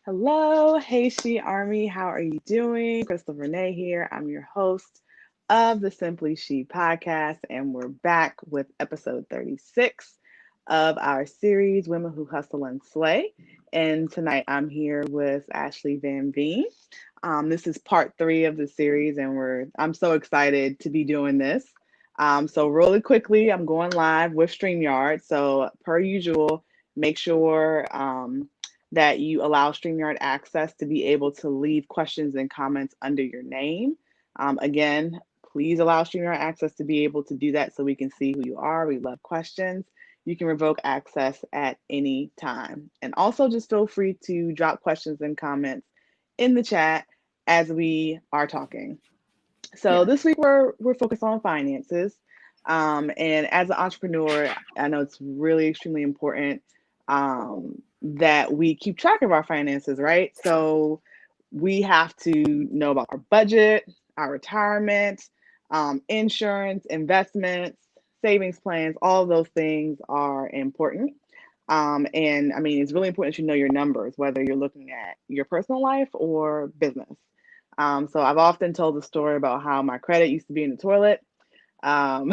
Hello, Hey She Army. How are you doing? Crystal Renee here. I'm your host of the Simply She podcast, and we're back with episode 36 of our series, Women Who Hustle and Slay. And tonight I'm here with Ashley Van-Veen. This is part three of the series, and I'm so excited to be doing this. So really quickly, I'm going live with StreamYard. So per usual, make sure that you allow StreamYard access to be able to leave questions and comments under your name. Again, please allow StreamYard access to be able to do that so we can see who you are. We love questions. You can revoke access at any time. And also just feel free to drop questions and comments in the chat as we are talking. So Yeah. this week we're focused on finances. And as an entrepreneur, I know it's really extremely important that we keep track of our finances, right? So we have to know about our budget, our retirement, insurance, investments, savings plans. All of those things are important. And I mean, it's really important that you know your numbers, whether you're looking at your personal life or business. So I've often told the story about how my credit used to be in the toilet, um,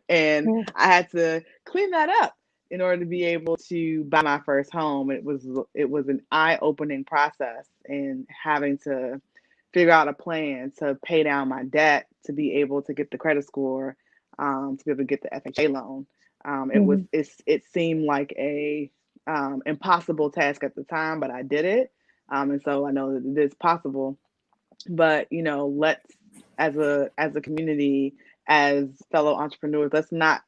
and Mm. I had to clean that up in order to be able to buy my first home. It was an eye-opening process, and having to figure out a plan to pay down my debt to be able to get the credit score, to be able to get the FHA loan. Mhm. It seemed like a impossible task at the time, but I did it, and so I know that it is possible. But let's, as a community, as fellow entrepreneurs, let's not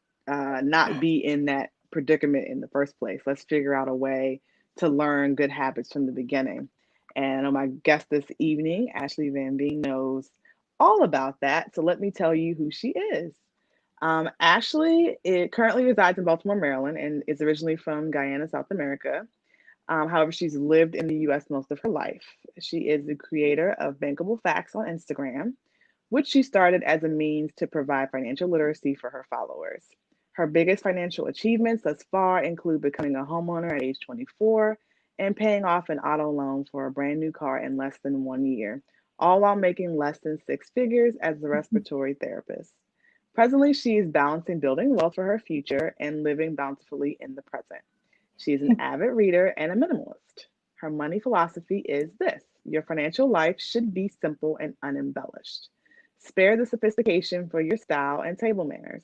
be in that predicament in the first place. Let's figure out a way to learn good habits from the beginning. And my guest this evening, Ashley Van-Veen, knows all about that, so let me tell you who she is. Ashley, it currently resides in Baltimore, Maryland, and is originally from Guyana, South America. However, she's lived in the US most of her life. She is the creator of Bankable Facts on Instagram, which she started as a means to provide financial literacy for her followers. Her biggest financial achievements thus far include becoming a homeowner at age 24 and paying off an auto loan for a brand new car in less than 1 year, all while making less than six figures as a respiratory therapist. Presently, she is balancing building wealth for her future and living bountifully in the present. She is an avid reader and a minimalist. Her money philosophy is this: your financial life should be simple and unembellished. Spare the sophistication for your style and table manners.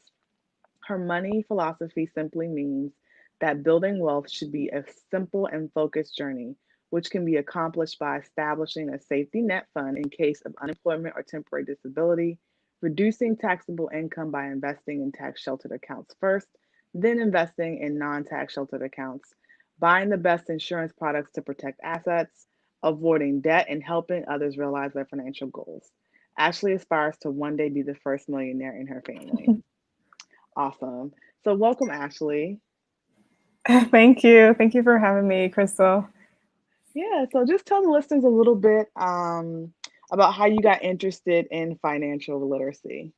Her money philosophy simply means that building wealth should be a simple and focused journey, which can be accomplished by establishing a safety net fund in case of unemployment or temporary disability, reducing taxable income by investing in tax sheltered accounts first, then investing in non tax sheltered accounts, buying the best insurance products to protect assets, avoiding debt, and helping others realize their financial goals. Ashley aspires to one day be the first millionaire in her family. Awesome. So, welcome, Ashley. Thank you. Thank you for having me, Crystal. Yeah, so just tell the listeners a little bit about how you got interested in financial literacy.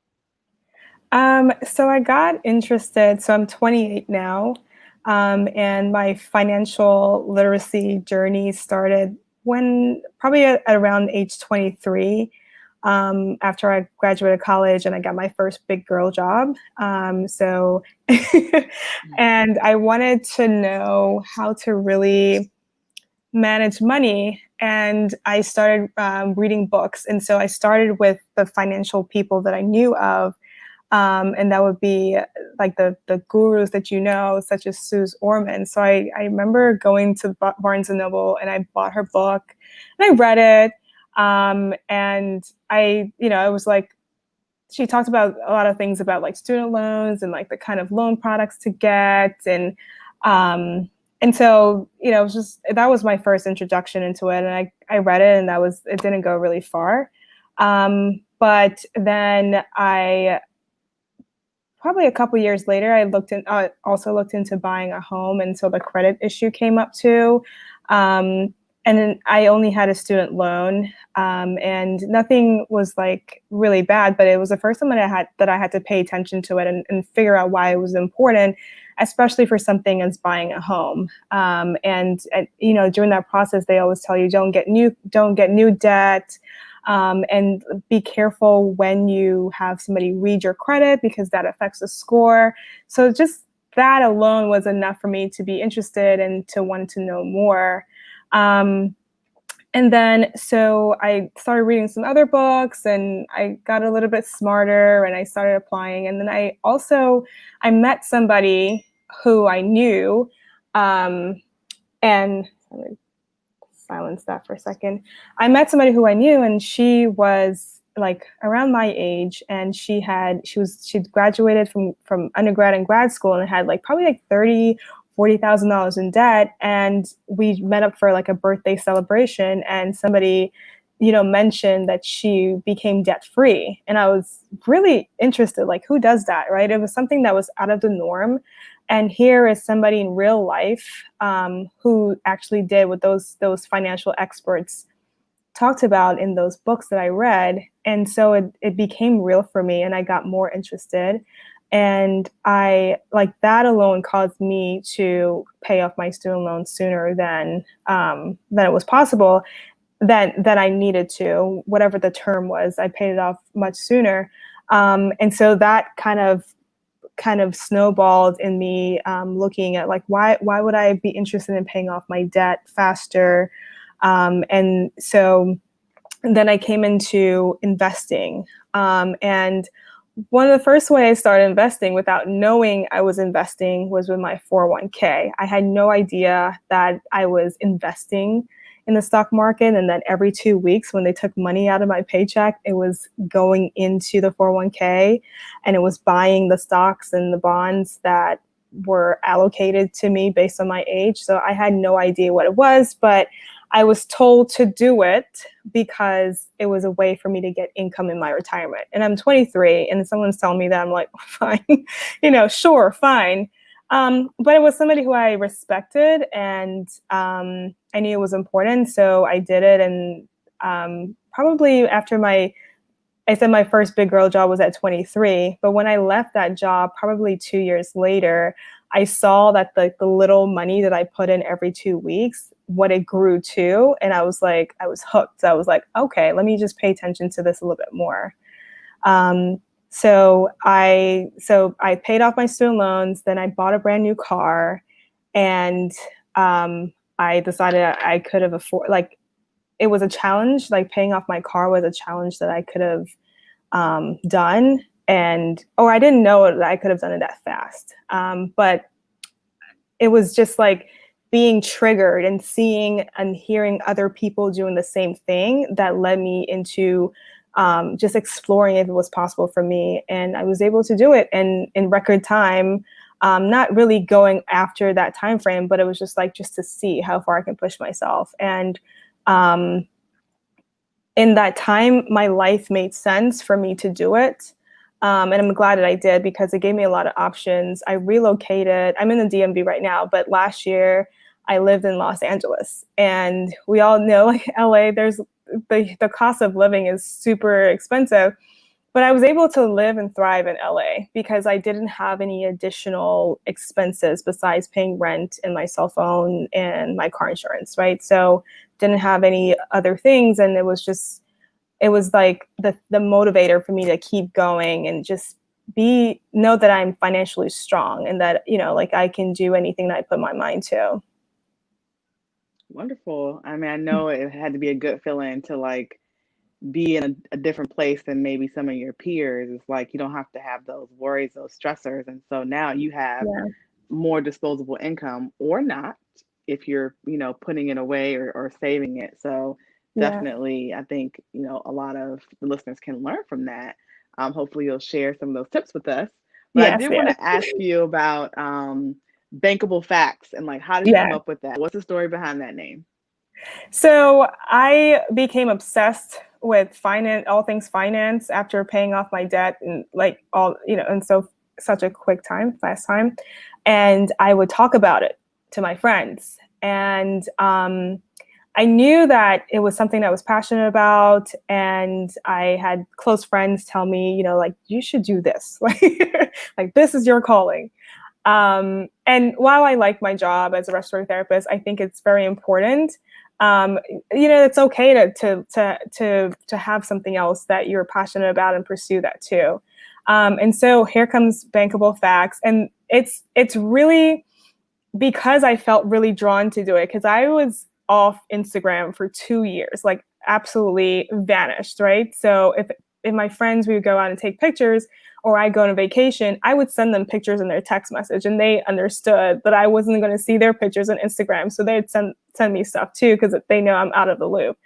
So I got interested. So I'm 28 now, and my financial literacy journey started when probably at around age 23. After I graduated college and I got my first big girl job. And I wanted to know how to really manage money. And I started reading books. And so I started with the financial people that I knew of. And that would be like the gurus that you know, such as Suze Orman. So I remember going to Barnes and Noble and I bought her book and I read it. And I was like, she talked about a lot of things about like student loans and like the kind of loan products to get. And so, it was just, that was my first introduction into it. And I read it and it didn't go really far. But then probably a couple years later, I also looked into buying a home. And so the credit issue came up too. And then I only had a student loan, and nothing was like really bad, but it was the first time that I had to pay attention to it and figure out why it was important. especially for something as buying a home. And you know, during that process, they always tell you don't get new debt. And be careful when you have somebody read your credit because that affects the score. So just that alone was enough for me to be interested and to want to know more. And then, so I started reading some other books and I got a little bit smarter and I started applying. And then I met somebody who I knew, and let me silence that for a second. I met somebody who I knew and she was like around my age, and she'd graduated from undergrad and grad school and had like probably like $40,000 in debt. And we met up for like a birthday celebration, and somebody, you know, mentioned that she became debt free. And I was really interested, like, who does that, right? It was something that was out of the norm. And here is somebody in real life who actually did what those financial experts talked about in those books that I read. And so it became real for me, and I got more interested. And I like that alone caused me to pay off my student loans sooner than it was possible, that I needed to, whatever the term was. I paid it off much sooner. And so that kind of snowballed in me looking at like, why would I be interested in paying off my debt faster? And then I came into investing. And one of the first ways I started investing without knowing I was investing was with my 401k. I had no idea that I was investing in the stock market, and that every 2 weeks when they took money out of my paycheck, it was going into the 401k, and it was buying the stocks and the bonds that were allocated to me based on my age. So I had no idea what it was, but I was told to do it because it was a way for me to get income in my retirement. And I'm 23, and someone's telling me that, I'm like, fine, sure, fine. But it was somebody who I respected, and I knew it was important, so I did it. And probably after I said my first big girl job was at 23, but when I left that job, probably 2 years later, I saw that the little money that I put in every 2 weeks, what it grew to. And I was hooked. I was like, okay, let me just pay attention to this a little bit more. So I paid off my student loans. Then I bought a brand new car, and I decided I could have it was a challenge. Like, paying off my car was a challenge that I could have done. Or I didn't know that I could have done it that fast. But it was just like being triggered and seeing and hearing other people doing the same thing that led me into just exploring if it was possible for me. And I was able to do it in record time, not really going after that time frame, but it was just to see how far I can push myself. And in that time, my life made sense for me to do it. And I'm glad that I did, because it gave me a lot of options. I relocated. I'm in the DMV right now, but last year I lived in Los Angeles. And we all know, like, LA, there's the cost of living is super expensive. But I was able to live and thrive in LA because I didn't have any additional expenses besides paying rent and my cell phone and my car insurance, right? So didn't have any other things. And it was like the motivator for me to keep going and just know that I'm financially strong, and that, like, I can do anything that I put my mind to. Wonderful. I mean, I know it had to be a good feeling to like be in a different place than maybe some of your peers. It's like you don't have to have those worries, those stressors. And so now you have more disposable income, or not, if you're, putting it away or saving it. So definitely, I think, a lot of the listeners can learn from that. Hopefully you'll share some of those tips with us. But I did want to ask you about Bankable Facts, and like, how did you come up with that? What's the story behind that name? So I became obsessed with finance, all things finance, after paying off my debt and such a fast time. And I would talk about it to my friends. And I knew that it was something I was passionate about. And I had close friends tell me, like, you should do this. Like, this is your calling. And while I like my job as a respiratory therapist, I think it's very important. It's okay to have something else that you're passionate about and pursue that too. And so here comes Bankable Facts, and it's really because I felt really drawn to do it, because I was off Instagram for 2 years, like absolutely vanished, right? So if my friends, we would go out and take pictures, or I go on a vacation, I would send them pictures in their text message, and they understood that I wasn't going to see their pictures on Instagram. So they'd send me stuff too, because they know I'm out of the loop.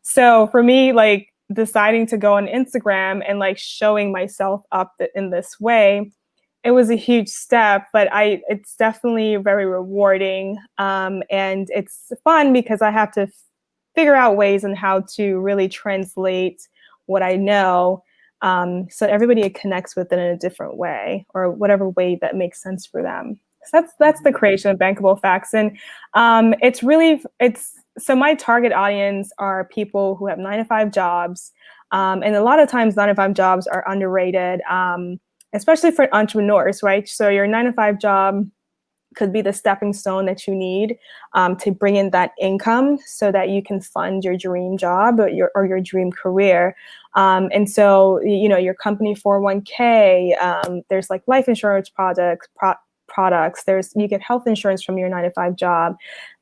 So for me, like deciding to go on Instagram and like showing myself up in this way, it was a huge step, but it's definitely very rewarding. And it's fun because I have to figure out ways on how to really translate what I know, so everybody connects with it in a different way, or whatever way that makes sense for them. So that's the creation of Bankable Facts. And so my target audience are people who have 9-to-5 jobs. And a lot of times 9-to-5 jobs are underrated, especially for entrepreneurs, right? So your 9-to-5 job could be the stepping stone that you need to bring in that income so that you can fund your dream job or your dream career. And so, your company 401k, there's like life insurance products. You get health insurance from your 9-to-5 job.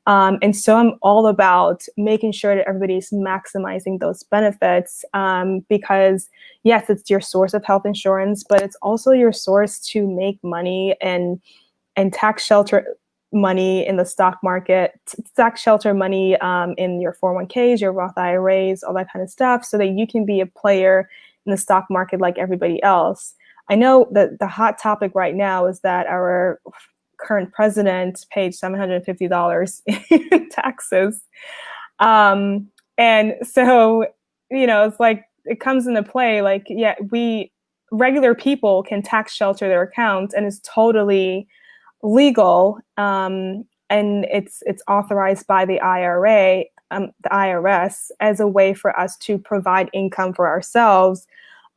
And so I'm all about making sure that everybody's maximizing those benefits, because yes, it's your source of health insurance, but it's also your source to make money and tax shelter money in the stock market, tax shelter money in your 401ks, your Roth IRAs, all that kind of stuff, so that you can be a player in the stock market like everybody else. I know that the hot topic right now is that our current president paid $750 in taxes. And so, it's like, it comes into play, like, yeah, regular people can tax shelter their accounts, and it's totally legal, and it's authorized by the the IRS, as a way for us to provide income for ourselves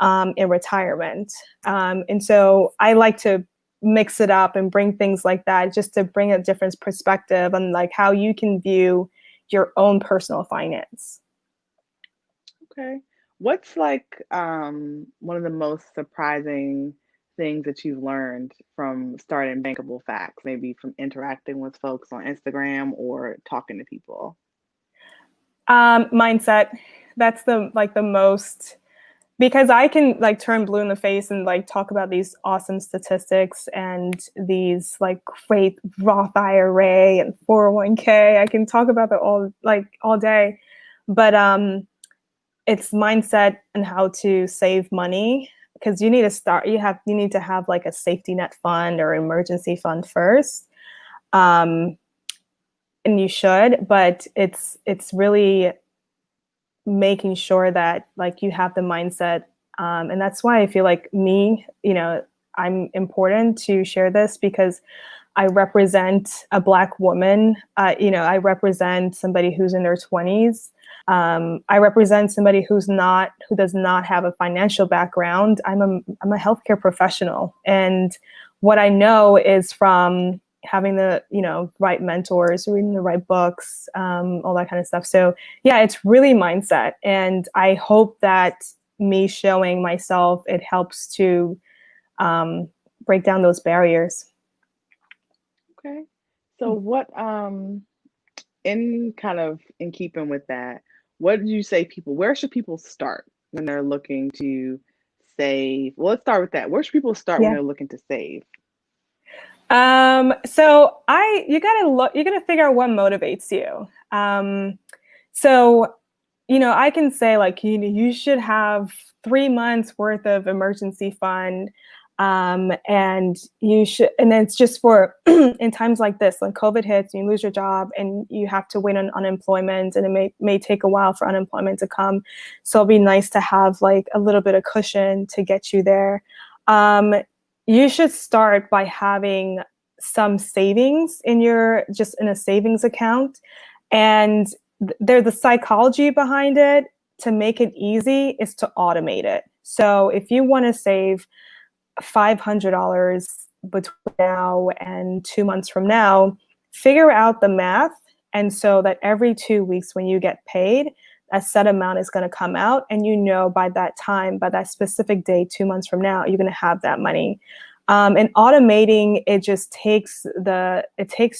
in retirement. And so I like to mix it up and bring things like that, just to bring a different perspective on like how you can view your own personal finance. Okay. What's like one of the most surprising things that you've learned from starting Bankable Facts, maybe from interacting with folks on Instagram or talking to people? Mindset. That's the most, because I can like turn blue in the face and like talk about these awesome statistics and these like great Roth IRA and 401k. I can talk about that all day, but it's mindset and how to save money, because you need to start. You need to have like a safety net fund or emergency fund first, and you should. But it's really making sure that like you have the mindset, and that's why I feel like I'm important to share this, because I represent a Black woman. I represent somebody who's in their 20s. I represent somebody who does not have a financial background. I'm a healthcare professional, and what I know is from having the right mentors, reading the right books, all that kind of stuff. So yeah, it's really mindset, and I hope that me showing myself, it helps to break down those barriers. Okay. So what in keeping with that, what did you say where should people start when they're looking to save? Well, let's start with that. Where should people start when Yeah. they're looking to save? So you gotta figure out what motivates you. So, I can say like, you should have 3 months worth of emergency fund. And and it's just for in times like this, when COVID hits, you lose your job and you have to wait on unemployment, and it may take a while for unemployment to come. So it'll be nice to have like a little bit of cushion to get you there. You should start by having some savings in a savings account. And the psychology behind it, to make it easy, is to automate it. So if you want to save $500 between now and 2 months from now, figure out the math. And so that every 2 weeks when you get paid, a set amount is going to come out, and by that time, by that specific day, 2 months from now, you're going to have that money. And automating, it just takes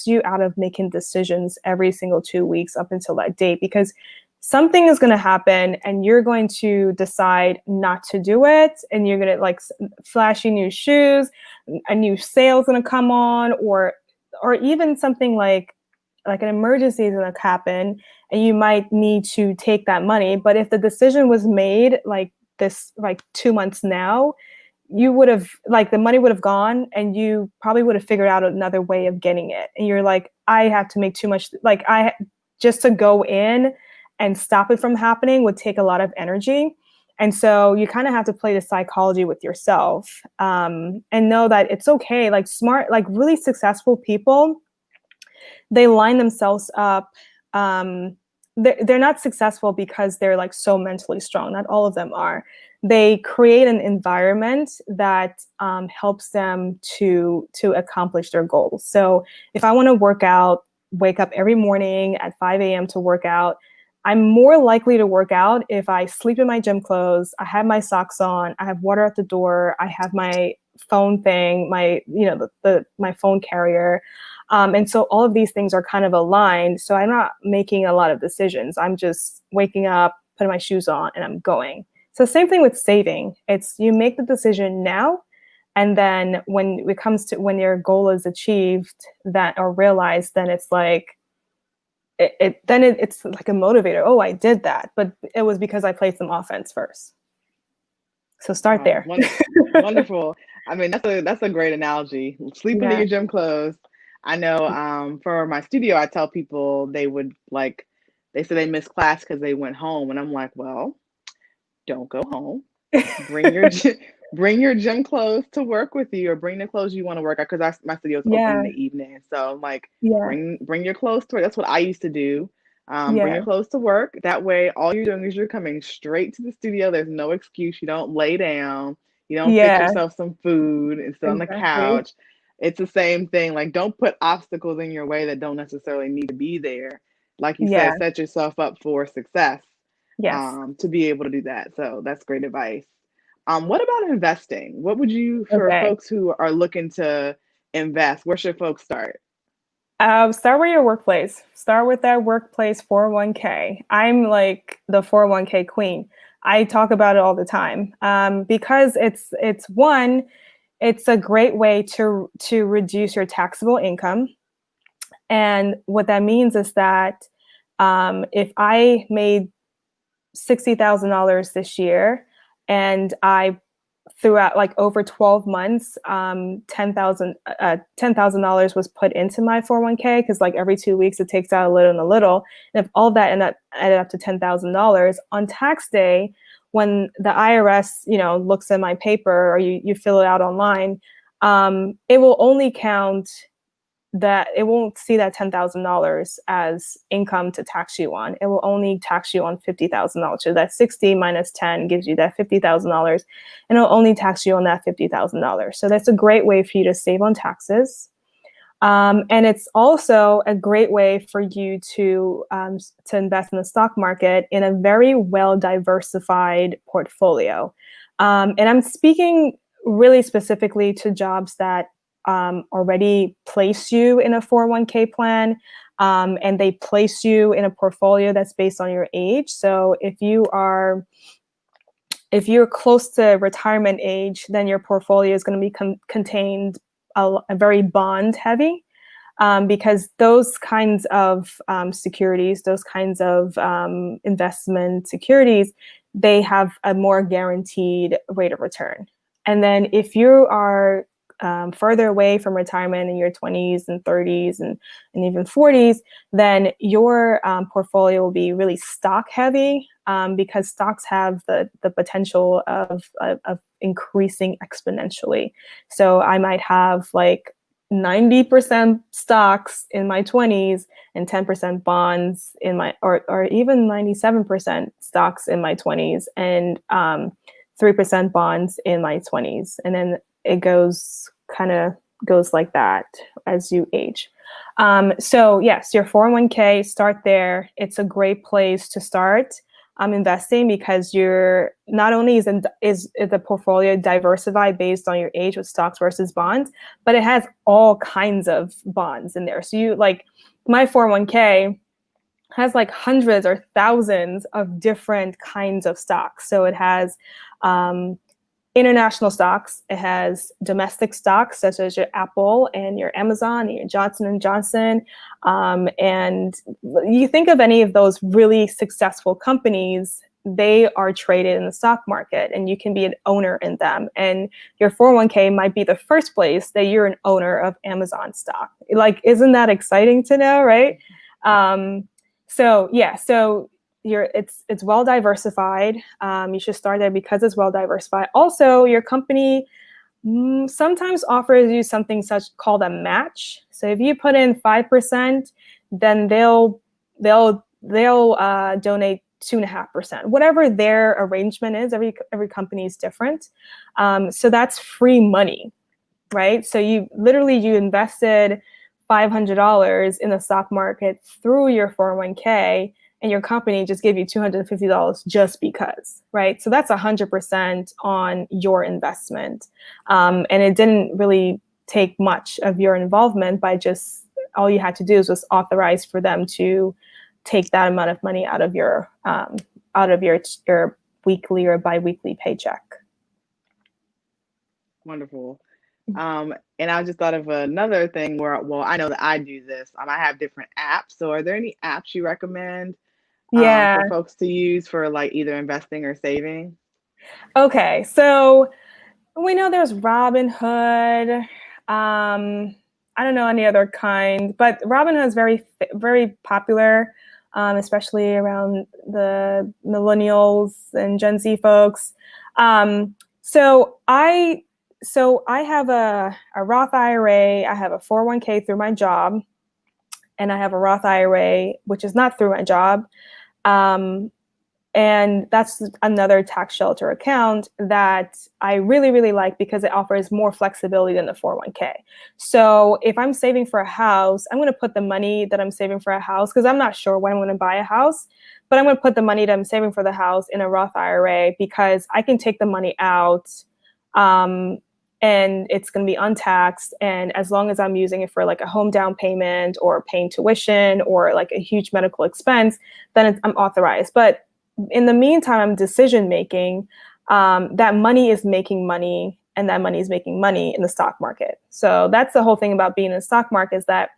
you out of making decisions every single 2 weeks up until that date, because something is going to happen and you're going to decide not to do it, and you're going to like flashy new shoes, a new sale is going to come on, or even something like an emergency is going to happen and you might need to take that money. But if the decision was made like 2 months now, you would have the money would have gone, and you probably would have figured out another way of getting it. And you're like, I have to make too much, just to go in and stop it from happening would take a lot of energy. And so you kind of have to play the psychology with yourself, and know that it's okay. Like smart, like really successful people, they line themselves up. They're not successful because they're like so mentally strong. Not all of them are. They create an environment that helps them to accomplish their goals. So if I want to work out, wake up every morning at 5 a.m. to work out, I'm more likely to work out if I sleep in my gym clothes, I have my socks on, I have water at the door, I have my phone thing, my my phone carrier. And so all of these things are kind of aligned. So I'm not making a lot of decisions. I'm just waking up, putting my shoes on, and I'm going. So same thing with saving. It's you make the decision now, and then when it comes to when your goal is achieved or realized, then it's like it's like a motivator. Oh, I did that, but it was because I played some offense first. So start there. Wonderful. I mean, that's a great analogy. Sleeping in your gym clothes. I know for my studio, I tell people they say they missed class because they went home, and I'm like, well, don't go home. Bring your gym clothes to work with you, or bring the clothes you want to work out, because my studio is open in the evening. So I'm like, bring your clothes to work. That's what I used to do. Bring your clothes to work. That way, all you're doing is you're coming straight to the studio. There's no excuse. You don't lay down. You don't fix yourself some food and sit on the couch. It's the same thing. Like, don't put obstacles in your way that don't necessarily need to be there. Like you said, set yourself up for success. To be able to do that. So that's great advice. What about investing? What would you, for folks who are looking to invest, where should folks start? Start with your workplace. Start with that workplace 401k. I'm like the 401k queen. I talk about it all the time because it's a great way to reduce your taxable income. And what that means is that if I made $60,000 this year, and I throughout over 12 months, $10,000 was put into my 401k, because every 2 weeks it takes out a little and a little. And if all that added up to $10,000 on tax day, when the IRS looks at my paper, or you fill it out online, it will only count that. It won't see that $10,000 as income to tax you on. It will only tax you on $50,000. So that 60 minus 10 gives you that $50,000, and it'll only tax you on that $50,000. So that's a great way for you to save on taxes. And it's also a great way for you to invest in the stock market in a very well diversified portfolio. And I'm speaking really specifically to jobs that already place you in a 401k plan, and they place you in a portfolio that's based on your age. So if you're close to retirement age, then your portfolio is going to be contained a very bond heavy, because those kinds of securities, those kinds of investment securities, they have a more guaranteed rate of return. And then if you are further away from retirement in your 20s and 30s and even 40s, then your portfolio will be really stock heavy, because stocks have the potential of increasing exponentially. So I might have 90% stocks in my 20s and 10% bonds in my, or even 97% stocks in my 20s and 3% bonds in my 20s. And then it goes kind of goes like that as you age. So yes, your 401k, start there. It's a great place to start investing, because you're not only is the portfolio diversified based on your age with stocks versus bonds, but it has all kinds of bonds in there. So you like my 401k has like hundreds or thousands of different kinds of stocks. So it has international stocks. It has domestic stocks such as your Apple and your Amazon and your Johnson and Johnson. And you think of any of those really successful companies, they are traded in the stock market, and you can be an owner in them. And your 401k might be the first place that you're an owner of Amazon stock. Like, isn't that exciting to know, right? So it's well diversified. You should start there because it's well diversified. Also, your company sometimes offers you something called a match. So if you put in 5%, then they'll donate 2.5%. Whatever their arrangement is, every company is different. So that's free money, right? So you invested $500 in the stock market through your 401k, and your company just gave you $250 just because, right? So that's 100% on your investment. And it didn't really take much of your involvement by just, all you had to do was authorize for them to take that amount of money out of your weekly or biweekly paycheck. Wonderful. And I just thought of another thing where, well, I know that I do this. I have different apps. So are there any apps you recommend for folks to use for like either investing or saving? Okay, so we know there's Robinhood. I don't know any other kind, but Robinhood is very, very popular, especially around the millennials and Gen Z folks. So I have a Roth IRA. I have a 401k through my job, and I have a Roth IRA, which is not through my job. And that's another tax shelter account that I really, really like because it offers more flexibility than the 401k. So if I'm saving for a house, I'm going to put the money that I'm saving for a house, because I'm not sure when I'm going to buy a house, but I'm going to put the money that I'm saving for the house in a Roth IRA, because I can take the money out and it's going to be untaxed. And as long as I'm using it for like a home down payment or paying tuition or like a huge medical expense, then I'm authorized. But in the meantime, I'm decision making. That money is making money, and that money is making money in the stock market. So that's the whole thing about being in the stock market, is that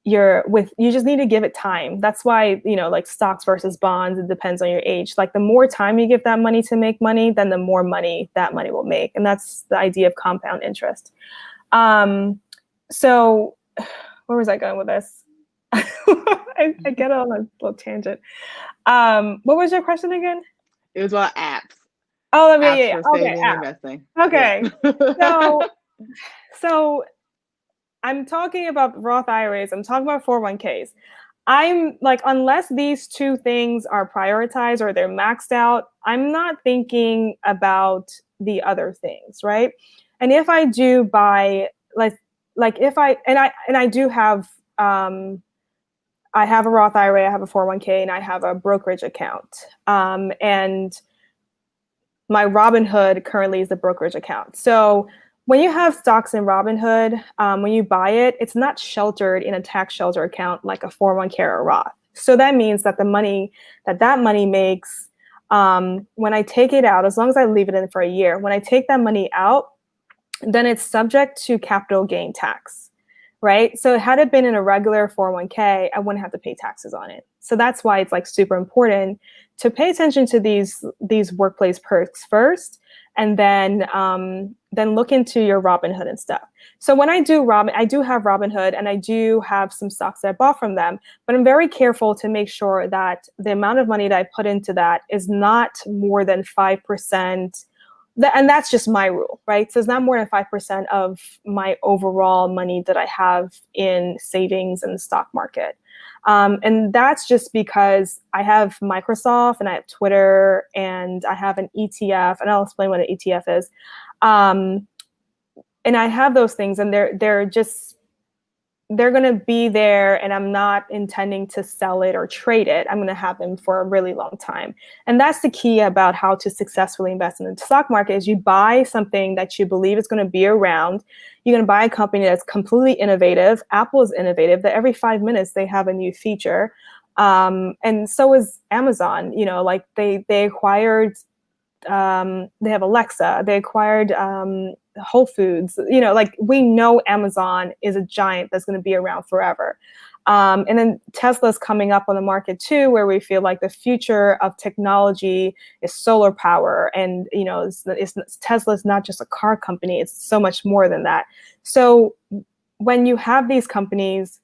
you just need to give it time. That's why, like stocks versus bonds, it depends on your age. Like the more time you give that money to make money, then the more money that money will make. And that's the idea of compound interest. So where was I going with this? I get on a little tangent. What was your question again? It was about apps. Oh, yeah. For saving and investing. Okay. Yeah. So I'm talking about Roth IRAs. I'm talking about 401ks. I'm like, unless these two things are prioritized or they're maxed out, I'm not thinking about the other things, right? And if I do buy, I do have, I have a Roth IRA, I have a 401k, and I have a brokerage account. And my Robinhood currently is the brokerage account. So when you have stocks in Robinhood, when you buy it, it's not sheltered in a tax shelter account like a 401k or a Roth. So that means that the money that money makes, when I take it out, as long as I leave it in for a year, when I take that money out, then it's subject to capital gain tax, right? So had it been in a regular 401k, I wouldn't have to pay taxes on it. So that's why it's like super important to pay attention to these workplace perks first, and then look into your Robinhood and stuff. So when I do I do have Robinhood, and I do have some stocks that I bought from them, but I'm very careful to make sure that the amount of money that I put into that is not more than 5%. And that's just my rule, right? So it's not more than 5% of my overall money that I have in savings in the stock market. And that's just because I have Microsoft, and I have Twitter, and I have an ETF, and I'll explain what an ETF is. and I have those things, and they're going to be there, and I'm not intending to sell it or trade it. I'm going to have them for a really long time. And that's the key about how to successfully invest in the stock market is you buy something that you believe is going to be around. You're going to buy a company that's completely innovative. Apple is innovative, that every 5 minutes they have a new feature. And so is Amazon. Like they acquired, they have Alexa, they acquired Whole Foods. Like we know Amazon is a giant that's going to be around forever. And then Tesla's coming up on the market too, where we feel like the future of technology is solar power. And, Tesla's not just a car company, it's so much more than that. So when you have these companies,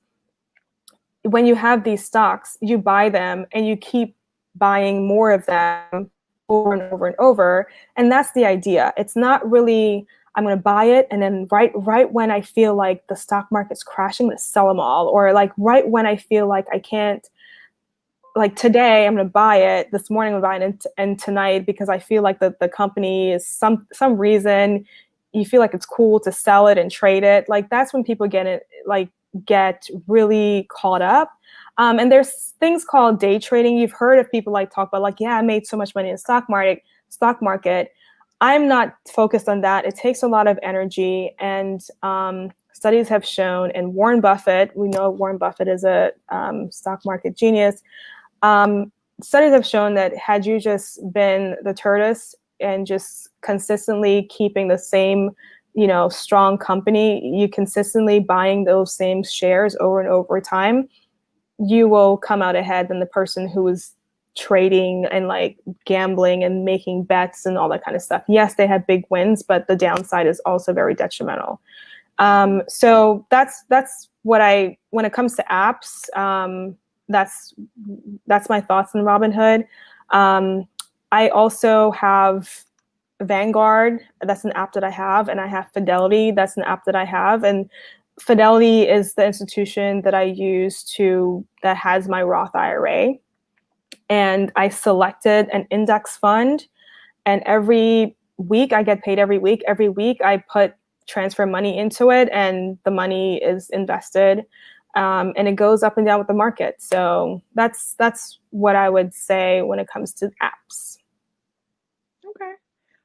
when you have these stocks, you buy them and you keep buying more of them over and over and over. And that's the idea. It's not really, I'm going to buy it, and then right when I feel like the stock market's crashing, I'm going to sell them all. Or like right when I feel like I can't, like today, I'm going to buy it. This morning, I'm buying it, and tonight, because I feel like the company is some reason you feel like it's cool to sell it and trade it. Like that's when people get really caught up. And there's things called day trading. You've heard of people talk about I made so much money in the stock market. I'm not focused on that. It takes a lot of energy, and studies have shown, and Warren Buffett, we know Warren Buffett is a stock market genius. Studies have shown that had you just been the tortoise and just consistently keeping the same strong company, you consistently buying those same shares over and over time, you will come out ahead than the person who is trading and gambling and making bets and all that kind of stuff. Yes, they have big wins, but the downside is also very detrimental. So that's what when it comes to apps, that's my thoughts on Robinhood. I also have Vanguard, that's an app that I have, and I have Fidelity, that's an app that I have. And Fidelity is the institution that I use that has my Roth IRA. And I selected an index fund, and every week I get paid every week. Every week I transfer money into it, and the money is invested, and it goes up and down with the market. So that's what I would say when it comes to apps. Okay.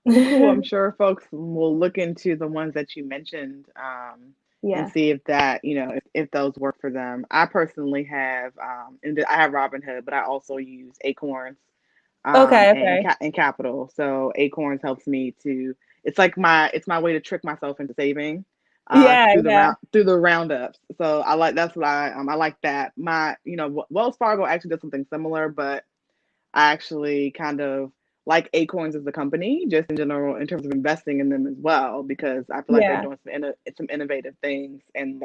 Well, I'm sure folks will look into the ones that you mentioned and see if that, if those work for them. I personally have, and I have Robinhood, but I also use Acorns and Capital. So Acorns helps me it's my way to trick myself into saving through the roundups. So that's why I like that. Wells Fargo actually does something similar, but I actually kind of like Acorns as a company, just in general, in terms of investing in them as well, because I feel like they're doing some innovative things, and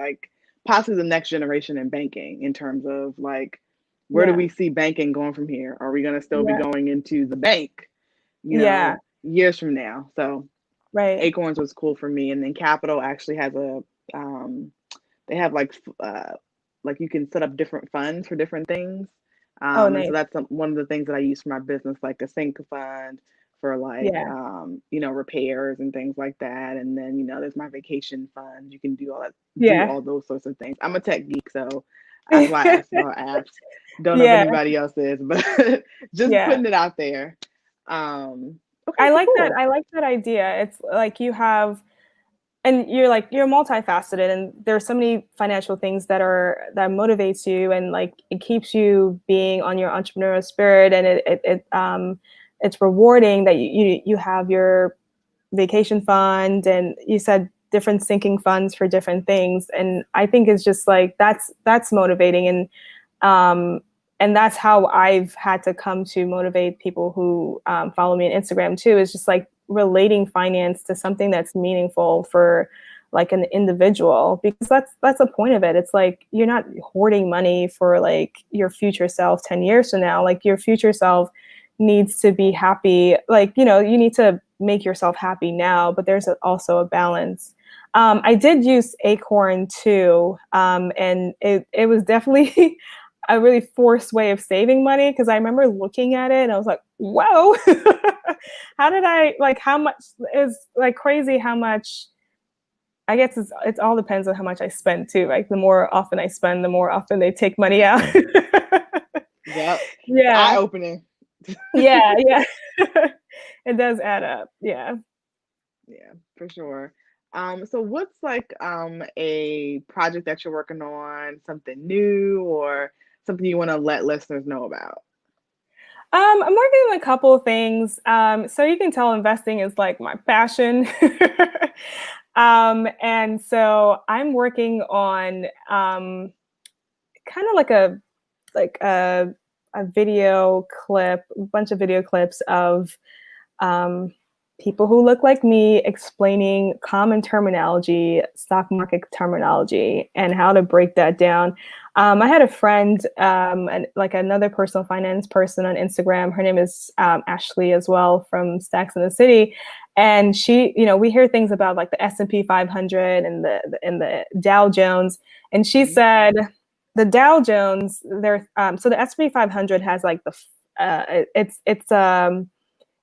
possibly the next generation in banking, in terms of where do we see banking going from here? Are we going to still be going into the bank, years from now? So Acorns was cool for me. And then Capital actually has they have you can set up different funds for different things. Nice. And so that's one of the things that I use for my business, like a sync fund for repairs and things like that. And then, there's my vacation fund. You can do all that, do all those sorts of things. I'm a tech geek, so that's why I asked about apps. Don't know if anybody else is, but just putting it out there. Okay, I like cool. that. I like that idea. It's like you have, and you're multifaceted, and there's so many financial things that motivates you, and it keeps you being on your entrepreneurial spirit, and it's rewarding that you have your vacation fund, and you said different sinking funds for different things, and I think it's just that's motivating, and that's how I've had to come to motivate people who follow me on Instagram too. Is just relating finance to something that's meaningful for an individual, because that's the point of it. It's you're not hoarding money for your future self 10 years from now. Your future self needs to be happy. You need to make yourself happy now, but there's also a balance. I did use Acorn too, and it was definitely a really forced way of saving money, because I remember looking at it and I was like, whoa, how did how much is crazy how much I guess it all depends on how much I spend too. Like the more often I spend, the more often they take money out. Yep. It's Yeah. eye-opening. Yeah. Yeah. It does add up. Yeah. Yeah, for sure. So what's like a project that you're working on, something new or something you want to let listeners know about? I'm working on a couple of things. So you can tell investing is like my passion. And so I'm working on kind of like a video clip, a bunch of video clips of um, people who look like me explaining common terminology, stock market terminology, and how to break that down. I had a friend, and like another personal finance person on Instagram. Her name is Ashley as well from Stacks in the City, and she, we hear things about like the S&P 500 and the Dow Jones, and she said the Dow Jones, so the S&P 500 has like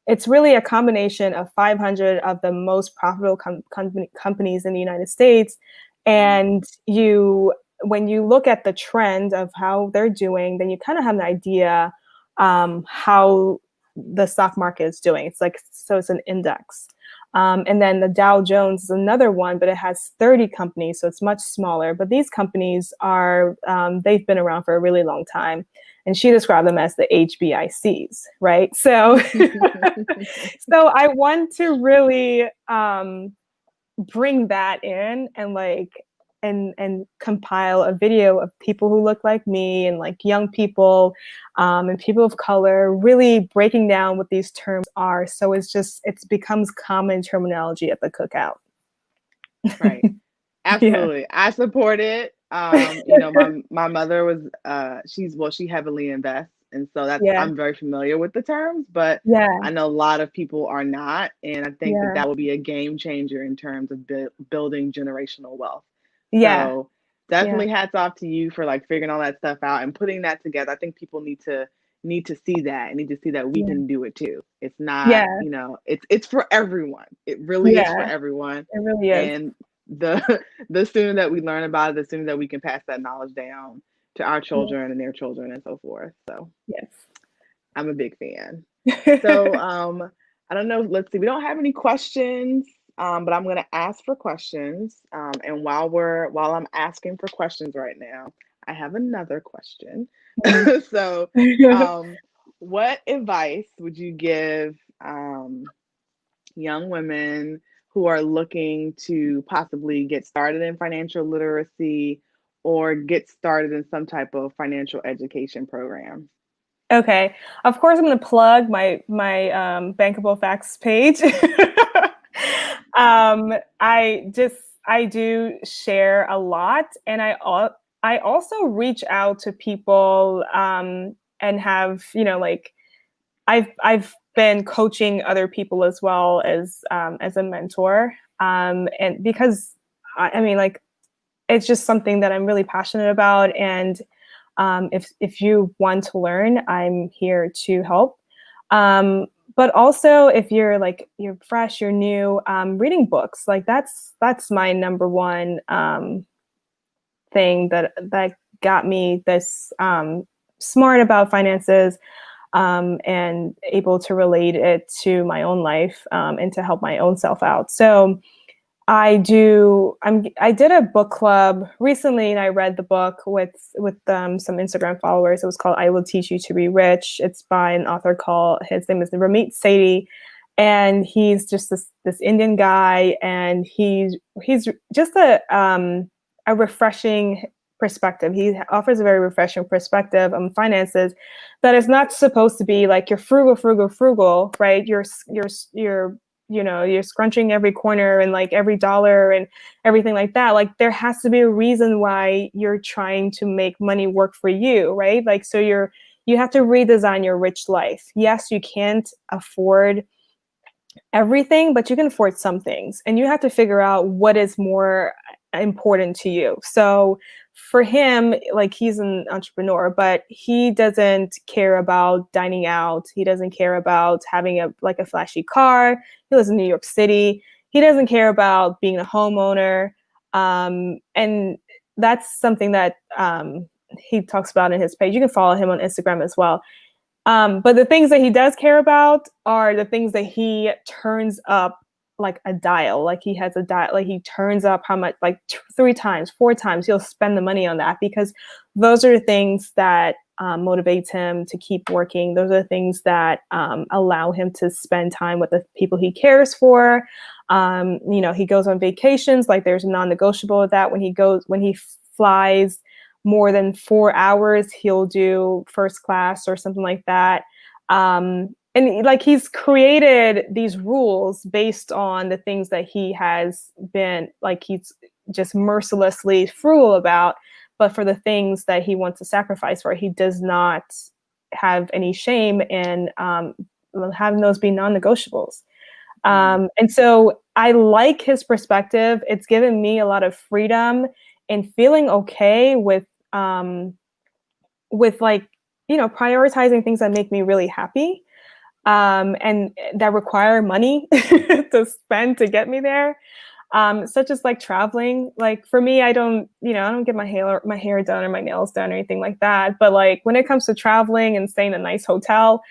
it's really a combination of 500 of the most profitable companies in the United States. And when you look at the trend of how they're doing, then you kind of have an idea how the stock market is doing. So it's an index. And then the Dow Jones is another one, but it has 30 companies, so it's much smaller. But these companies they've been around for a really long time. And she described them as the HBICs, right? So, so I want to really bring that in and compile a video of people who look like me and like young people and people of color, really breaking down what these terms are. So it becomes common terminology at the cookout. Right. Absolutely. Yeah. I support it. My mother was she heavily invests, and so Yeah. I'm very familiar with the terms, but Yeah. I know a lot of people are not, and I think Yeah. that will be a game changer in terms of building generational wealth. Yeah. So Yeah. definitely hats off to you for like figuring all that stuff out and putting that together. I think people need to see that and need to see that we Yeah. can do it too. It's not, Yeah. it's for everyone. It really is for Yeah. everyone. It really is. And the sooner that we learn about it, the sooner that we can pass that knowledge down to our children and their children and so forth. So Yes. I'm a big fan. So I don't know. Let's see. We don't have any questions, but I'm going to ask for questions. And while I'm asking for questions right now, I have another question. So, what advice would you give young women who are looking to possibly get started in financial literacy or get started in some type of financial education program? Okay. Of course, I'm going to plug my Bankable Facts page. I do share a lot, and I also reach out to people and have like I've been coaching other people as well as a mentor, and because I mean like it's just something that I'm really passionate about, and if you want to learn, I'm here to help. But also, if you're fresh, you're new, reading books, like that's my number one thing that got me this smart about finances and able to relate it to my own life and to help my own self out. So I did a book club recently, and I read the book with some Instagram followers. It was called "I Will Teach You to Be Rich." It's by an author his name is Ramit Sethi, and he's just this Indian guy, and he's just a refreshing perspective. He offers a very refreshing perspective on finances that is not supposed to be like you're frugal, right? You're scrunching every corner and like every dollar and everything like that. Like there has to be a reason why you're trying to make money work for you, right? Like so you have to redesign your rich life. Yes, you can't afford everything, but you can afford some things, and you have to figure out what is more important to you. So for him, like he's an entrepreneur, but he doesn't care about dining out. He doesn't care about having a flashy car. He lives in New York City. he doesn't care about being a homeowner. And that's something that he talks about in his page. You can follow him on Instagram as well. But the things that he does care about are the things that he turns up like a dial. Like he has a dial, like he turns up how much, like 3 times, 4 times, he'll spend the money on that, because those are the things that motivates him to keep working. Those are the things that allow him to spend time with the people he cares for. He goes on vacations, like there's a non-negotiable with that. When he flies more than 4 hours, he'll do first class or something like that. And like he's created these rules based on the things that he has been like he's just mercilessly frugal about. But for the things that he wants to sacrifice for, he does not have any shame in having those be non-negotiables. And so I like his perspective. It's given me a lot of freedom and feeling okay with like, prioritizing things that make me really happy, and that require money to spend to get me there. Such as like traveling. Like for me, I don't get my hair done or my nails done or anything like that. But like when it comes to traveling and staying in a nice hotel,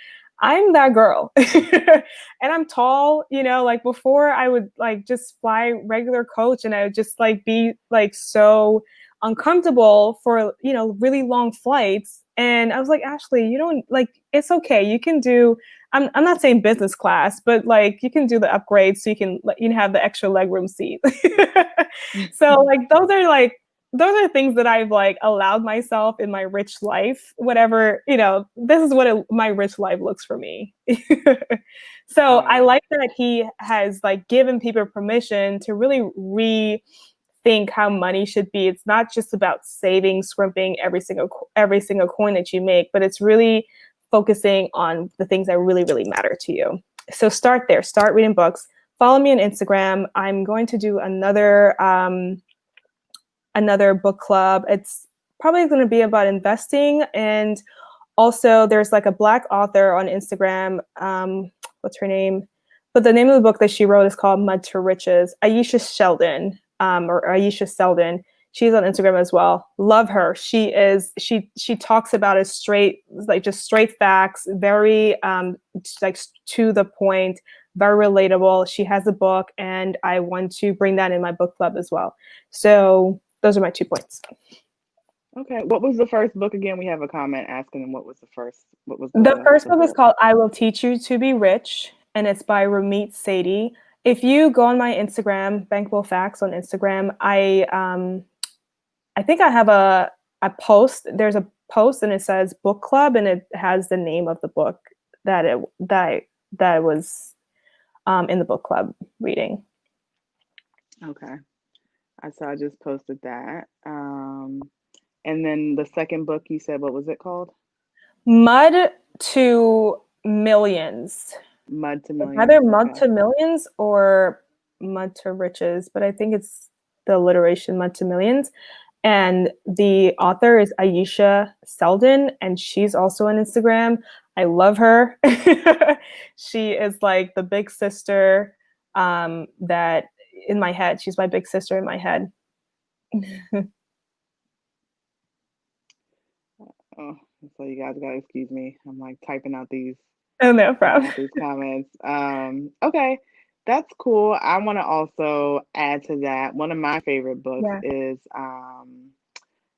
I'm that girl. And I'm tall, like before I would like just fly regular coach and I would just like be like so uncomfortable for, really long flights. And I was like, Ashley, you don't like, it's okay. You can do, I'm not saying business class, but like you can do the upgrades so you can have the extra legroom seat. So like those are things that I've like allowed myself in my rich life, whatever, this is what my rich life looks for me. So I like that he has like given people permission to really rethink how money should be. It's not just about saving, scrimping every single coin that you make, but it's really focusing on the things that really, really matter to you. So start there, start reading books. Follow me on Instagram. I'm going to do another book club. It's probably going to be about investing. And also there's like a Black author on Instagram. What's her name? But the name of the book that she wrote is called Mud to Riches. Aisha Sheldon, or Aisha Sheldon. She's on Instagram as well. Love her. She talks about it straight, like just straight facts, very like to the point, very relatable. She has a book and I want to bring that in my book club as well. So those are my 2 points. Okay. What was the first book again? We have a comment asking them what was the first book is called I Will Teach You to Be Rich, and it's by Ramit Sethi. If you go on my Instagram, Bankable Facts on Instagram, I think I have a post. There's a post and it says book club and it has the name of the book that was in the book club reading. Okay. I just posted that. And then the second book you said, what was it called? Mud to Millions. Mud to Millions. Either Mud to Millions or Mud to Riches, but I think it's the alliteration Mud to Millions. And the author is Aisha Sheldon, and she's also on Instagram. I love her. She is like the big sister that in my head. She's my big sister in my head. Oh, so you guys gotta excuse me. I'm like typing out these. Oh, no problem. These comments. Okay, that's cool. I want to also add to that. One of my favorite books is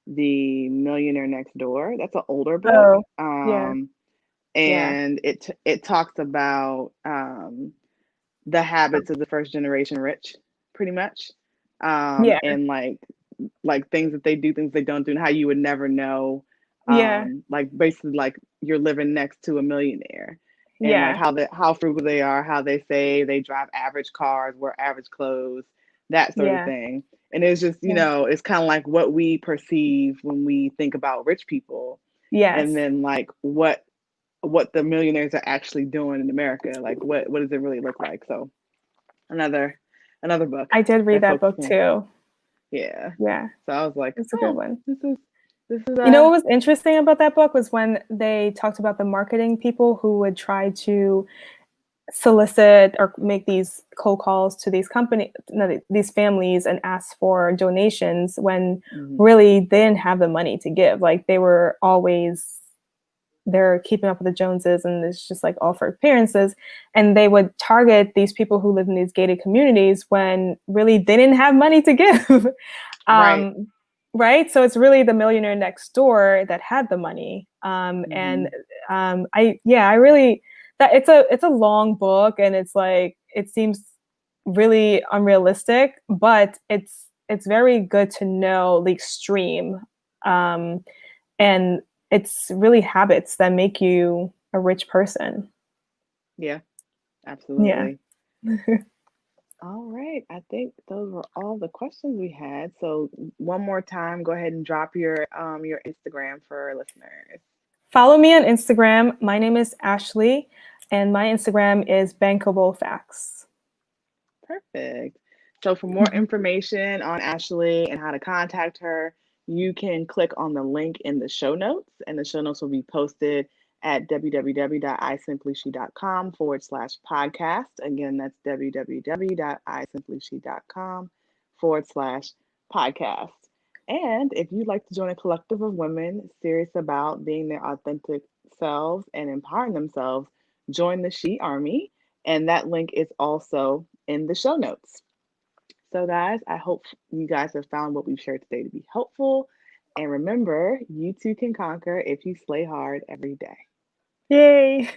The Millionaire Next Door. That's an older book. And it talks about the habits of the first generation rich, pretty much. And like things that they do, things they don't do, and how you would never know. Like basically like you're living next to a millionaire. And like how frugal they are, how they say they drive average cars, wear average clothes, that sort of thing. And it's just, it's kind of like what we perceive when we think about rich people. And then like what the millionaires are actually doing in America. Like what does it really look like? So another book. I did read that book too. Yeah. Yeah. So I was like, it's a good one. This is what was interesting about that book was when they talked about the marketing people who would try to solicit or make these cold calls to these these families and ask for donations when Mm-hmm. really they didn't have the money to give. Like they were always they're keeping up with the Joneses and it's just like all for appearances. And they would target these people who live in these gated communities when really they didn't have money to give. Right. Right. So it's really the millionaire next door that had the money. Mm-hmm. And I really that it's a long book and it's like it seems really unrealistic, but it's very good to know the extreme. And it's really habits that make you a rich person. Yeah, Yeah. absolutely. All right. I think those were all the questions we had. So one more time, go ahead and drop your Instagram for listeners. Follow me on Instagram. My name is Ashley, and my Instagram is Bankable Facts. Perfect. So for more information on Ashley and how to contact her, you can click on the link in the show notes, and the show notes will be posted at www.isimplyshe.com/podcast. Again, that's www.isimplyshe.com/podcast. And if you'd like to join a collective of women serious about being their authentic selves and empowering themselves, join the She Army. And that link is also in the show notes. So, guys, I hope you guys have found what we've shared today to be helpful. And remember, you too can conquer if you slay hard every day. Yay.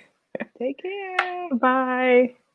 Take care. Bye.